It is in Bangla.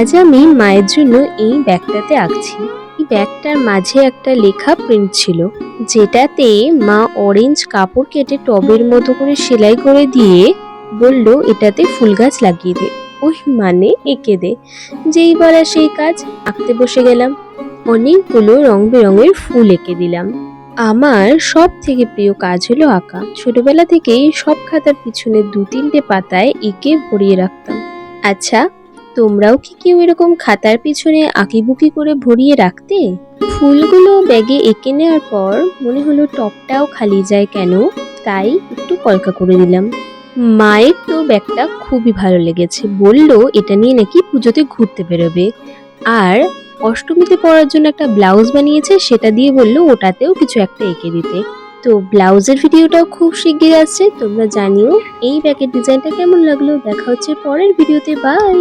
আজ আমি মায়ের জন্য এই ব্যাগটাতে আঁকছি। এই ব্যাগটার মাঝে একটা লেখা প্রিন্ট ছিল, যেটাতে মা অরেঞ্জ কাপড় কেটে টবের মতো করে সেলাই করে দিয়ে বলল এটাতে ফুল গাছ লাগিয়ে দে, ওই মানে এঁকে দে। যেই বলা সেই কাজ, আঁকতে বসে গেলাম। অনেকগুলো রং বেরঙের ফুল এঁকে দিলাম। আমার সব থেকে প্রিয় কাজ হলো আঁকা। ছোটবেলা থেকেই সব খাতার পিছনে 2-3টে পাতায় এঁকে ভরিয়ে রাখতাম। আচ্ছা, তোমরাও কি কেউ এরকম খাতার পিছনে আঁকিবুকি করে ভরিয়ে রাখতে? ফুলগুলো ব্যাগে এঁকে নেওয়ার পর মনে হলো টবটাও খালি যায় কেন, তাই একটু কলকা করে দিলাম। মায়ের তো ব্যাগটা খুবই ভালো লেগেছে, বলল এটা নিয়ে নাকি পুজোতে ঘুরতে বেরোবে। আর অষ্টমীতে পরার জন্য একটা ব্লাউজ বানিয়েছে, সেটা দিয়ে বলল ওটাতেও কিছু একটা এঁকে দিতে। তো ব্লাউজের ভিডিওটাও খুব শিগগির আসছে, তোমরা জানিও এই ব্যাগের ডিজাইনটা কেমন লাগলো। দেখা হচ্ছে পরের ভিডিওতে, বাই।